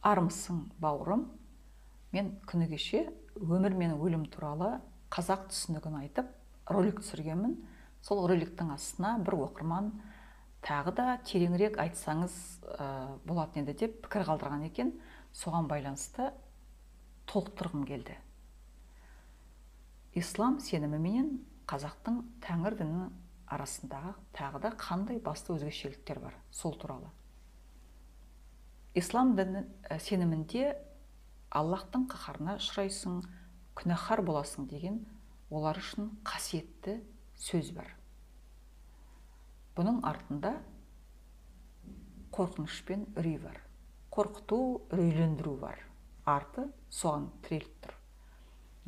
Армысың, бауырым, мен күні кеше өмір мен өлім туралы қазақ түсінігін айтып, ролик түсіргенмін. Сол роликтің астына бір оқырман тағы да тереңірек айтсаңыз болатын еді деп пікір қалдырған екен. Соған байланысты толықтырғым келді. Ислам сенімі менен қазақтың тәңір діні арасындағы тағы да қандай басты өзгешеліктер бар, сол туралы. Ислам діні сенімінде Аллахтың қаһарына ұшырайсың, күнәһар боласың деген олар үшін қасиетті сөз бар. Бұның артында қорқыныш пен үрей бар. Қорқыту, үрейлендіру бар. Арты соған тіреліп тұр.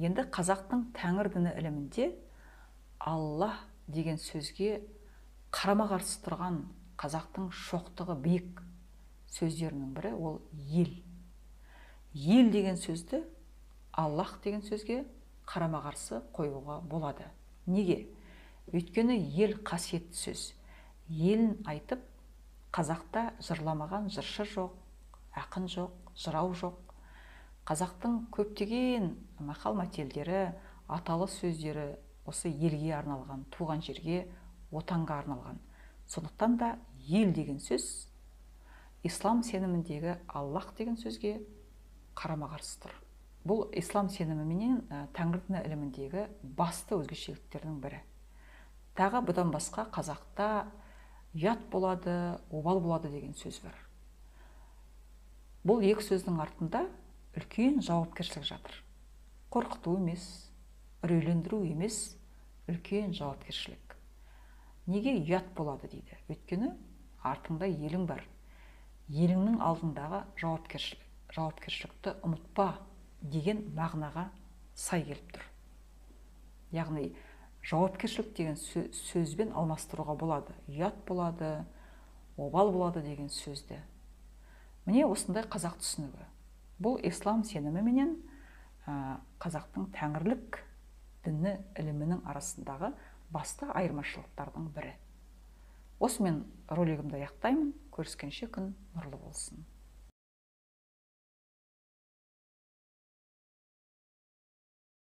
Енді қазақтың тәңір діні ілімінде Аллах деген сөзге қарама-қарсы тұрған қазақтың шоқтығы биік сөздерінің бірі ол ел. Ел деген сөзді Аллах деген сөзге қарама-қарсы қоюға болады. Неге? Өйткені ел қасиетті сөз. Елін айтып, қазақта жырламаған жыршы жоқ, ақын жоқ, жырау жоқ. Қазақтың көптеген мақал-мәтелдері, аталы сөздері осы елге арналған, туған жерге, отанға арналған. Сондықтан да ел деген сөз ислам сеніміндегі Аллах деген сөзге қарама-қарсы тұр. Бұл ислам сенімі менен тәңір діні іліміндегі басты өзгешеліктердің бірі. Тағы бұдан басқа қазақта ұят болады, обал болады деген сөз бар. Бұл екі сөздің артында үлкен жауапкершілік жатыр. Қорқыту емес, үрейлендіру емес, үлкен жауапкершілік. Неге ұят болады дейді? Өйткені артыңда елің бар. Еліңнің алдындағы жауапкершілікті ұмытпа деген мағынаға сай келіп тұр. Яғни жауапкершілік деген сөзбен алмастыруға болады. Ұят болады, обал болады деген сөзді. Міне осындай қазақ түсінігі. Бұл ислам сенімі менен қазақтың тәңірлік діні ілімінің арасындағы басты айырмашылықтардың бірі. Осымен ролигімді аяқтаймын. Көріскенше күн нұрлы болсын.